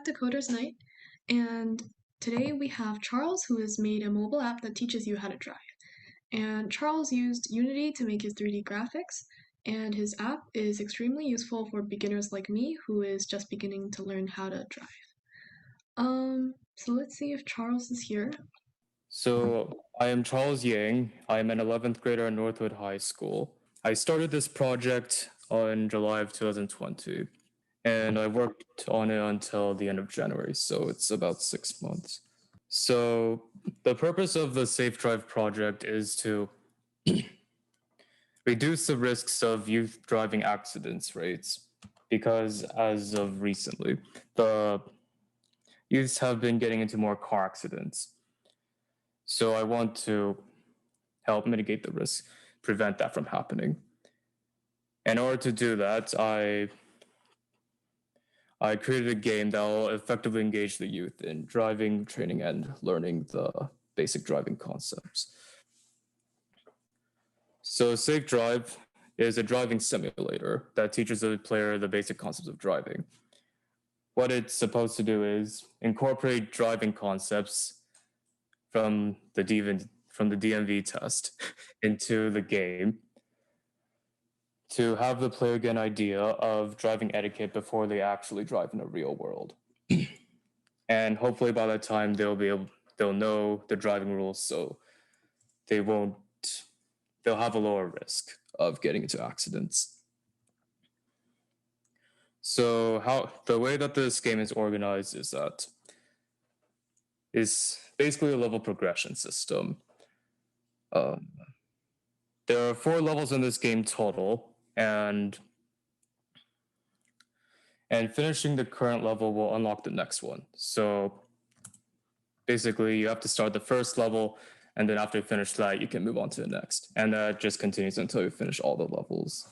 back to Coders Night, and today we have Charles who has made a mobile app that teaches you how to drive. And Charles used Unity to make his 3D graphics, and his app is extremely useful for beginners like me who is just beginning to learn how to drive. So let's see if Charles is here. So I am Charles Yang. I am an 11th grader at Northwood High School. I started this project in July of 2020, and I worked on it until the end of January, so it's about 6 months. So the purpose of the Safe Drive project is to reduce the risks of youth driving accidents rates, because as of recently, the youths have been getting into more car accidents. So I want to help mitigate the risk, prevent that from happening. In order to do that, I created a game that will effectively engage the youth in driving, training, and learning the basic driving concepts. So Safe Drive is a driving simulator that teaches the player the basic concepts of driving. What it's supposed to do is incorporate driving concepts from the DMV test into the game to have the player get an idea of driving etiquette before they actually drive in the real world. And hopefully by that time they'll know the driving rules, so they'll have a lower risk of getting into accidents. So the way that this game is organized is basically a level progression system. There are 4 levels in this game total, and finishing the current level will unlock the next one. So basically you have to start the first level, and then after you finish that, you can move on to the next. And that just continues until you finish all the levels.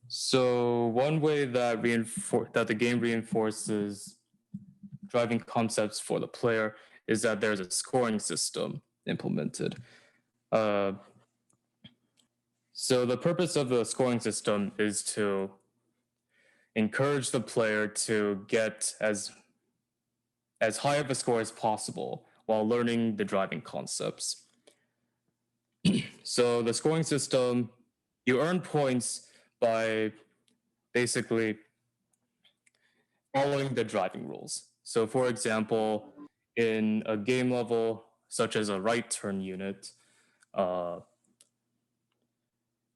So one way that the game reinforces driving concepts for the player is that there's a scoring system implemented. So the purpose of the scoring system is to encourage the player to get as high of a score as possible while learning the driving concepts. So the scoring system, you earn points by basically following the driving rules. So for example, in a game level, such as a right turn unit,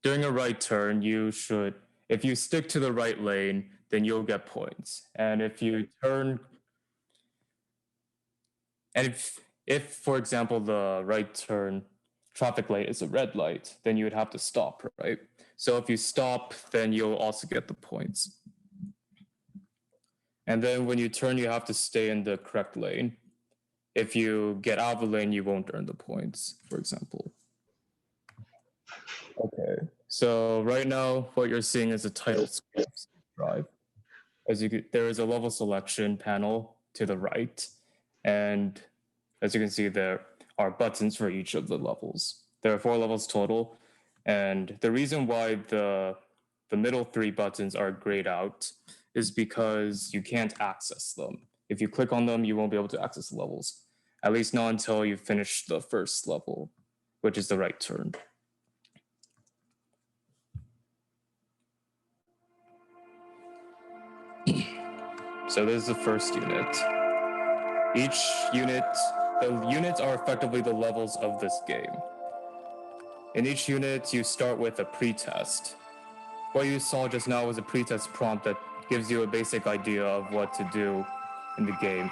during a right turn, if you stick to the right lane, then you'll get points. And if you turn, and if for example, the right turn traffic light is a red light, then you would have to stop, right? So if you stop, then you'll also get the points. And then when you turn, you have to stay in the correct lane. If you get out of the lane, you won't earn the points, for example. Okay, so right now, what you're seeing is a title screen of Safe Drive. There is a level selection panel to the right, and as you can see, there are buttons for each of the levels. There are 4 levels total, and the reason why the middle 3 buttons are grayed out is because you can't access them. If you click on them, you won't be able to access the levels, at least not until you finish the first level, which is the right turn. So this is the first unit. The units are effectively the levels of this game. In each unit, you start with a pretest. What you saw just now was a pretest prompt that gives you a basic idea of what to do in the game.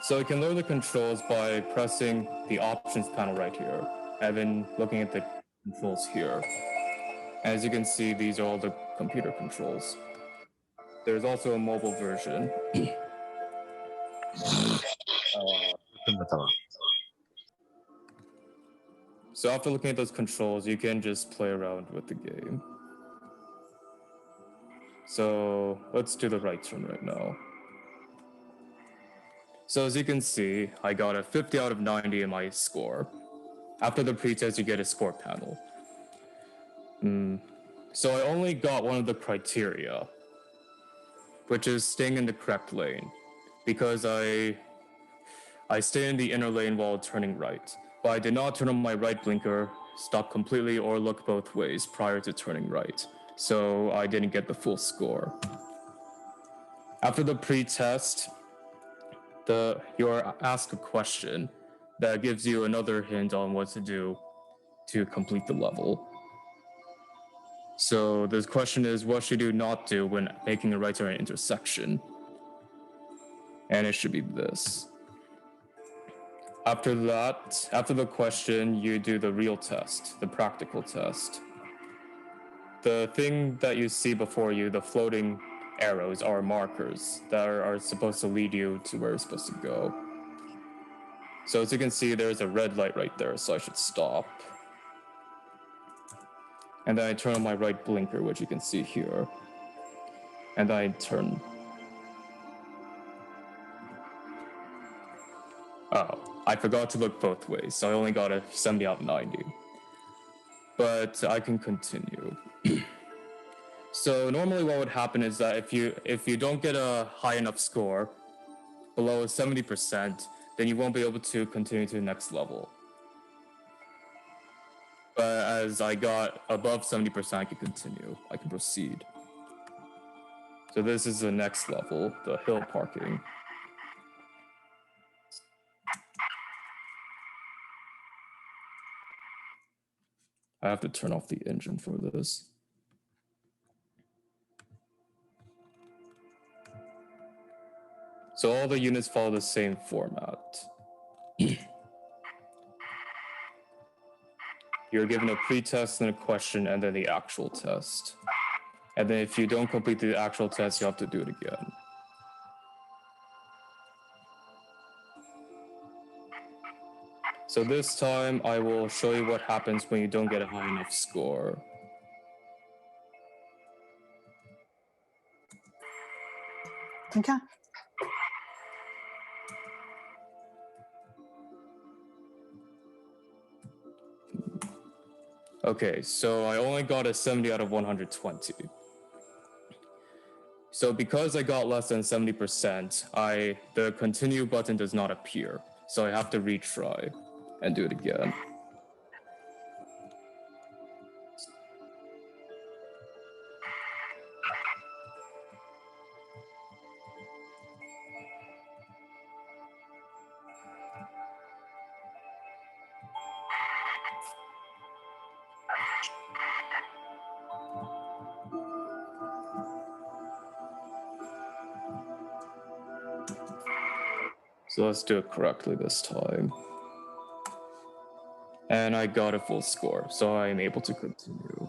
So you can learn the controls by pressing the options panel right here, and then looking at the controls here. As you can see, these are all the computer controls. There's also a mobile version. So after looking at those controls, you can just play around with the game. So let's do the right turn right now. So as you can see, I got a 50 out of 90 in my score. After the pretest, you get a score panel. So I only got one of the criteria. which is staying in the correct lane, because I stay in the inner lane while turning right, but I did not turn on my right blinker, stop completely, or look both ways prior to turning right, so I didn't get the full score. After the pre-test, you're asked a question that gives you another hint on what to do to complete the level. So the question is, what should you not do when making a right turn intersection? And it should be this. After the question, you do the real test, the practical test. The thing that you see before you, the floating arrows, are markers that are supposed to lead you to where you're supposed to go. So as you can see, there's a red light right there, so I should stop. And then I turn on my right blinker, which you can see here. And then I turn. Oh, I forgot to look both ways, so I only got a 70 out of 90. But I can continue. So normally what would happen is that if you don't get a high enough score, below 70%, then you won't be able to continue to the next level. But as I got above 70%, I can continue. I can proceed. So this is the next level, the hill parking. I have to turn off the engine for this. So all the units follow the same format. You're given a pre-test and a question and then the actual test. And then if you don't complete the actual test, you have to do it again. So this time I will show you what happens when you don't get a high enough score. Okay. Okay, so I only got a 70 out of 120. So because I got less than 70%, the continue button does not appear. So I have to retry and do it again. So let's do it correctly this time. And I got a full score, so I am able to continue.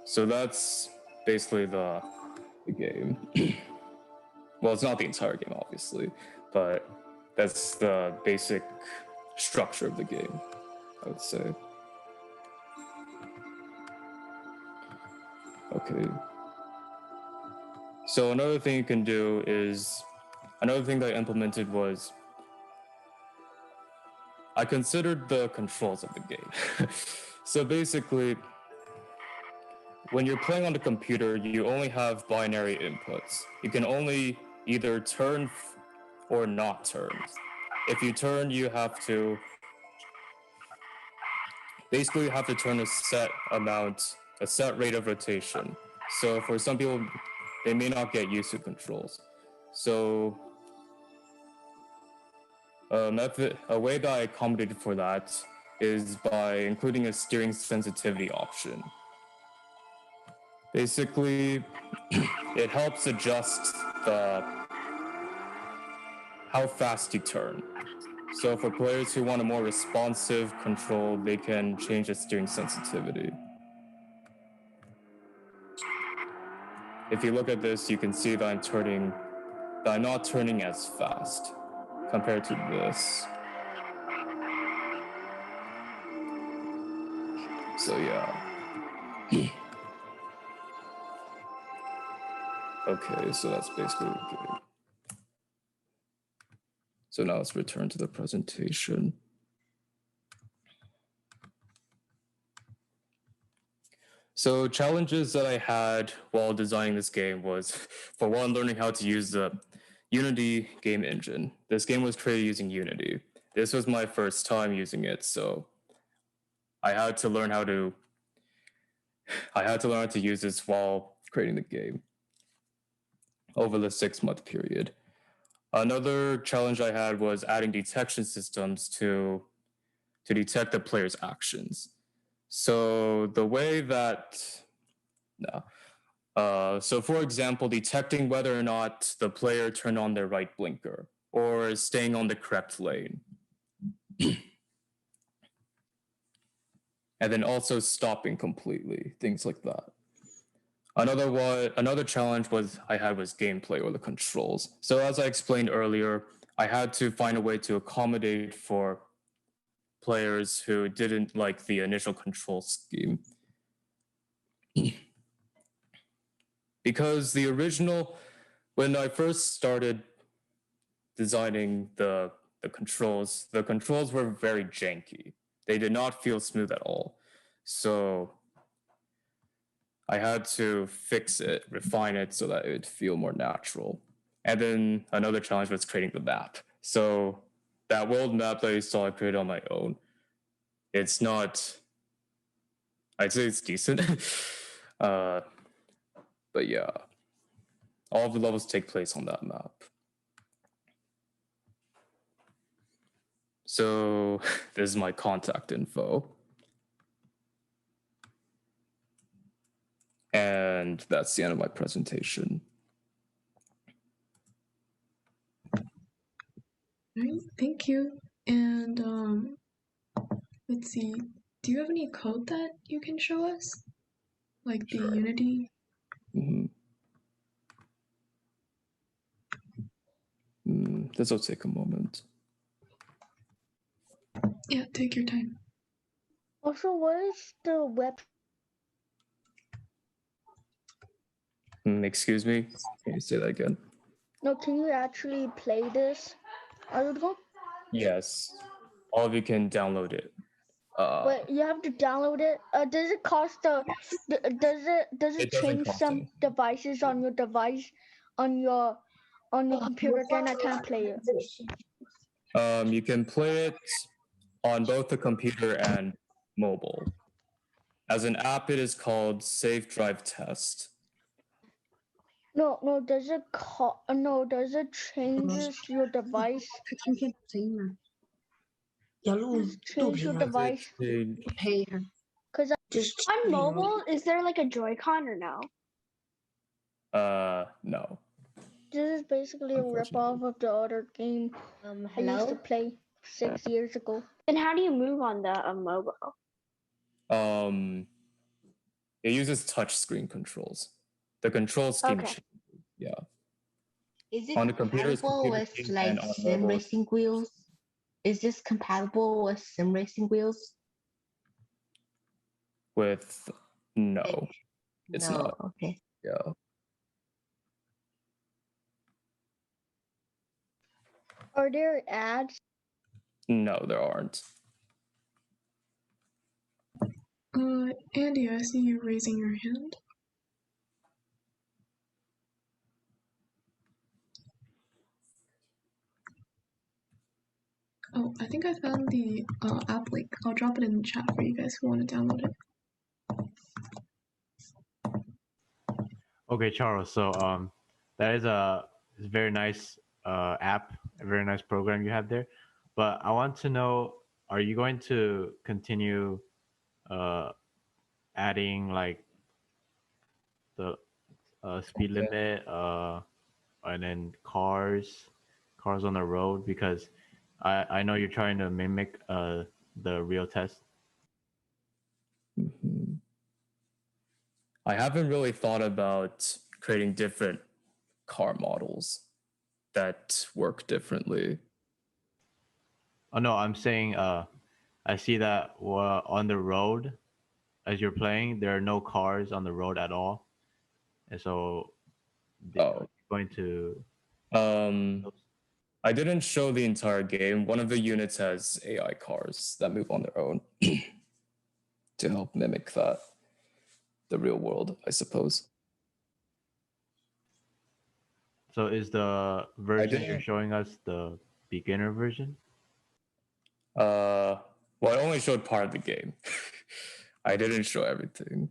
So that's basically the game. Well, it's not the entire game, obviously, but that's the basic structure of the game, I would say. Okay. So another thing you can do is, another thing that I implemented was, I considered the controls of the game. So basically, when you're playing on the computer, you only have binary inputs. You can only either turn or not turn. If you turn, you have to basically have to turn a set amount, a set rate of rotation. So for some people, they may not get used to controls. So a way that I accommodated for that is by including a steering sensitivity option. Basically, it helps adjust how fast you turn. So for players who want a more responsive control, they can change the steering sensitivity. If you look at this, you can see that I'm not turning as fast compared to this. So yeah. Okay, so that's basically the game. So now let's return to the presentation. So challenges that I had while designing this game was, for one, learning how to use the Unity game engine. This game was created using Unity. This was my first time using it, so I had to learn how to use this while creating the game over the 6-month period. Another challenge I had was adding detection systems to detect the player's actions. So the way that, so for example, detecting whether or not the player turned on their right blinker or is staying on the correct lane. And then also stopping completely, things like that. Another challenge I had was gameplay or the controls. So as I explained earlier, I had to find a way to accommodate for players who didn't like the initial control scheme. Because when I first started designing the controls were very janky. They did not feel smooth at all. So I had to fix it, refine it so that it would feel more natural. And then another challenge was creating the map. So that world map that you saw I created on my own, it's not, I'd say it's decent. But yeah, all of the levels take place on that map. So this is my contact info. And that's the end of my presentation. All right, thank you. And let's see, do you have any code that you can show us? Like the Sure. Unity? This will take a moment. Yeah, take your time. Also, what is the web? Excuse me? Can you say that again? No, can you actually play this? Yes. All of you can download it. But you have to download it. Does it cost does it change some devices on your device on your computer? Then I can't play it. You can play it on both the computer and mobile. As an app, it is called Safe Drive Test. No. Does it changes your device? 他听见声音了，要录 Change your device. Cause on mobile, is there like a Joy-Con or no? No. This is basically a rip-off of the other game I used to play 6 years ago. Then how do you move on the mobile? It uses touchscreen controls. The control scheme changes. Yeah. Is it on the computer, compatible with like sim racing wheels? Is this compatible with sim racing wheels? With no, it's no. not. Okay. Yeah. Are there ads? No, there aren't. Andy, I see you raising your hand. Oh, I think I found the app link. I'll drop it in the chat for you guys who want to download it. Okay, Charles. So that is a very nice app, a very nice program you have there. But I want to know, are you going to continue adding like the speed limit and then cars on the road? Because I know you're trying to mimic the real test. I haven't really thought about creating different car models that work differently. Oh no, I'm saying I see that on the road as you're playing, there are no cars on the road at all, and so you're going to. I didn't show the entire game. One of the units has AI cars that move on their own to help mimic that. the real world, I suppose. So is the version you're didn't- showing us the beginner version? Well, I only showed part of the game. I didn't show everything.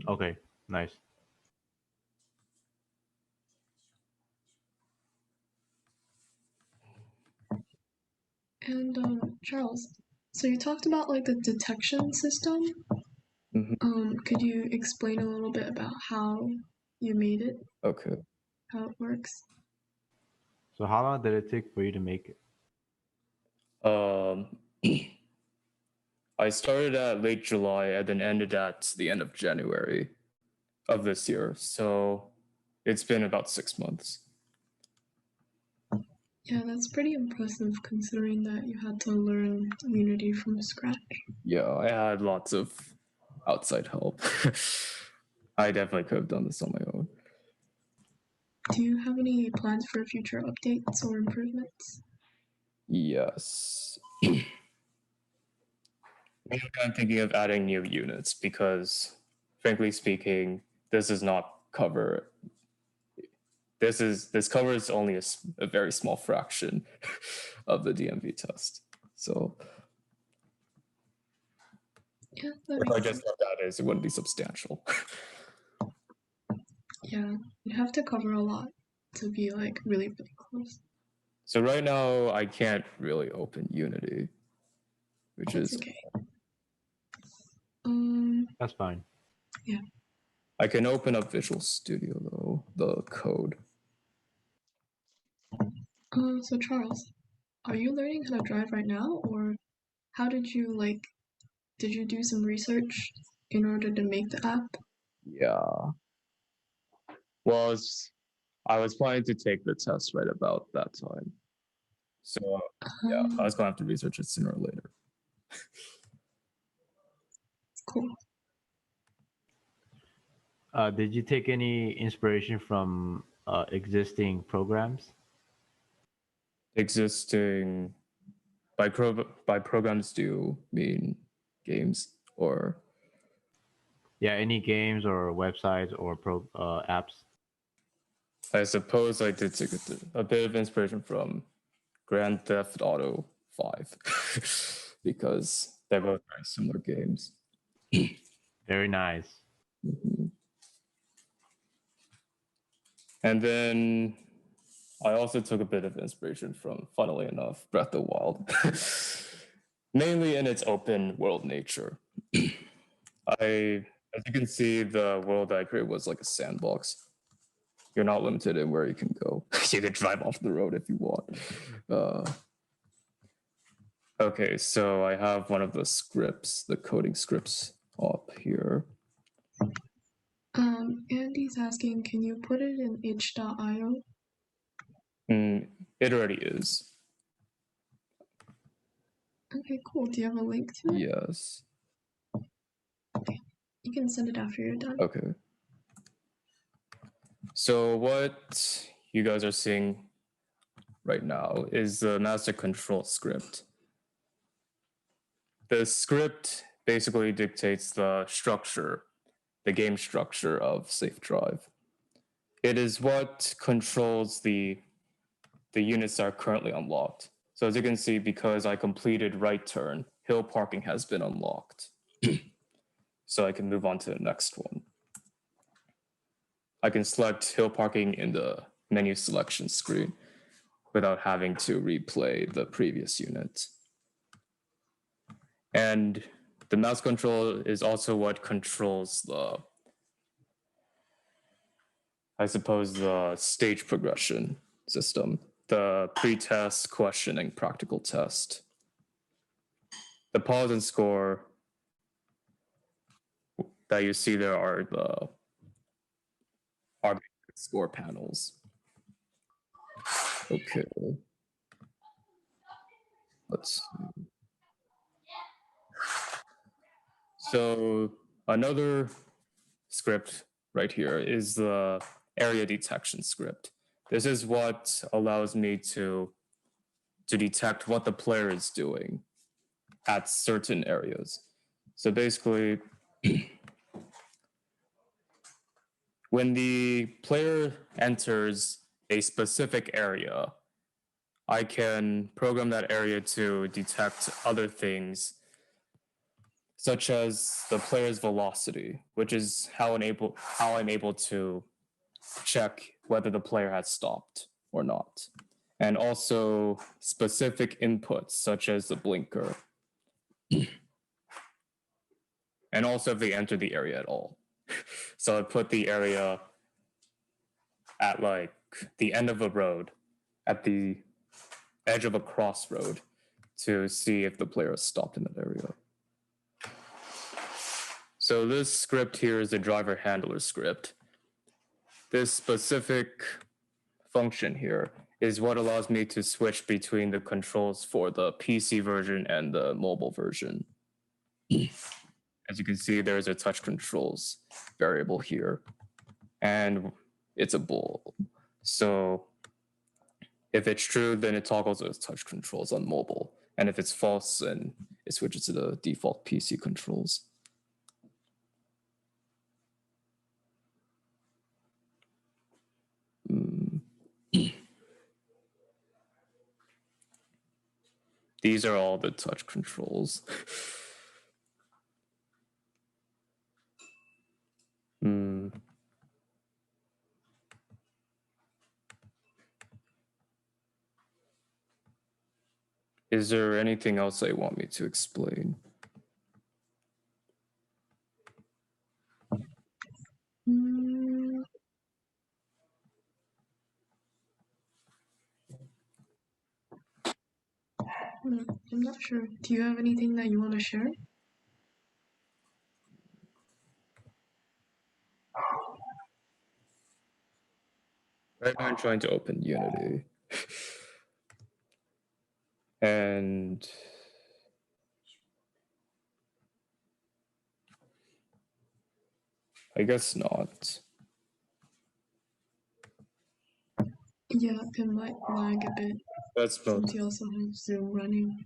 Okay, nice. And Charles, so you talked about like the detection system. Could you explain a little bit about how you made it, Okay. how it works? So how long did it take for you to make it? I started at late July and then ended at the end of January of this year. So it's been about 6 months. Yeah, that's pretty impressive considering that you had to learn Unity from scratch. Yeah, I had lots of outside help. I definitely could have done this on my own. Do you have any plans for future updates or improvements? Yes. I'm thinking of adding new units because, frankly speaking, this does not cover. This covers only a very small fraction of the DMV test. So Yeah, that if I makes just sense. left that as, it wouldn't be substantial. Yeah, you have to cover a lot to be like really, really close. So right now I can't really open Unity, which That's is okay. That's fine. Yeah. I can open up Visual Studio though, the code. So Charles, are you learning how to drive right now, or how did you did you do some research in order to make the app? Yeah. Well, I was planning to take the test right about that time. So yeah, I was going to have to research it sooner or later. Cool. Did you take any inspiration from existing programs? Existing by programs, do you mean games or? Yeah, any games or websites or apps? I suppose I did take a bit of inspiration from Grand Theft Auto 5 because they're both very similar games. Very nice. And then I also took a bit of inspiration from, funnily enough, Breath of the Wild, mainly in its open world nature. As you can see, the world I created was like a sandbox. You're not limited in where you can go. You can drive off the road if you want. Okay, so I have one of the scripts, the coding scripts up here. Andy's asking, can you put it in h.io? It already is. Okay, cool. Do you have a link to it? Yes. Okay. You can send it after you're done. Okay. So what you guys are seeing right now is the master control script. The script basically dictates the structure, the game structure of Safe Drive. It is what controls the units that are currently unlocked. So as you can see, because I completed right turn, hill parking has been unlocked. So I can move on to the next one. I can select hill parking in the menu selection screen without having to replay the previous unit. And the mouse control is also what controls I suppose, the stage progression system, the pre-test, questioning, practical test. The pause and score that you see there are the score panels. Okay. Let's see. So another script right here is the area detection script. This is what allows me to detect what the player is doing at certain areas. So basically, when the player enters a specific area, I can program that area to detect other things, such as the player's velocity, which is how I'm able to check whether the player has stopped or not. And also specific inputs, such as the blinker. And also if they enter the area at all. So I put the area at like the end of a road, at the edge of a crossroad, to see if the player has stopped in that area. So this script here is the driver handler script. This specific function here is what allows me to switch between the controls for the PC version and the mobile version. As you can see, there's a touch controls variable here, and it's a bool. So if it's true, then it toggles those touch controls on mobile. And if it's false, then it switches to the default PC controls. These are all the touch controls. Is there anything else they want me to explain? I'm not sure. Do you have anything that you want to share? Right now I'm trying to open Unity. And I guess not. Yeah, it might lag a bit. That's both. Since you also have Zoom running.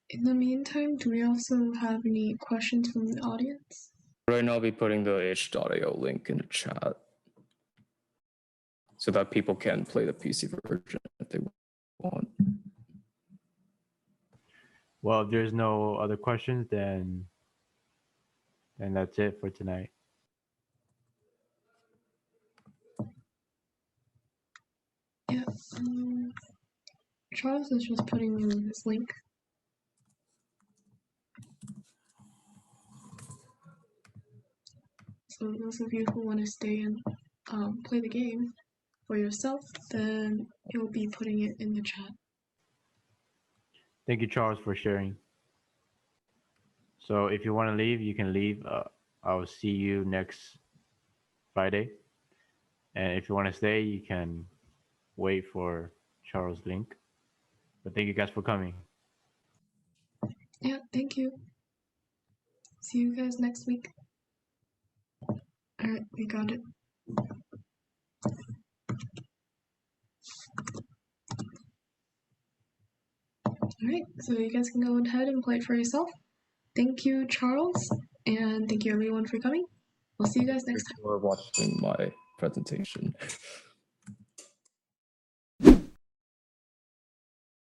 In the meantime, do we also have any questions from the audience? Right now I'll be putting the h.io link in the chat so that people can play the PC version if they want. Well, if there's no other questions, then that's it for tonight. Yeah, Charles is just putting in this link. So those of you who want to stay and play the game for yourself, then he'll be putting it in the chat. Thank you, Charles, for sharing. So if you want to leave, you can leave. I'll see you next Friday. And if you want to stay, you can wait for Charles' link. But thank you guys for coming. Yeah, thank you. See you guys next week. All right, we got it. All right, so you guys can go ahead and play it for yourself. Thank you, Charles, and thank you everyone for coming. We'll see you guys next time. For watching my presentation.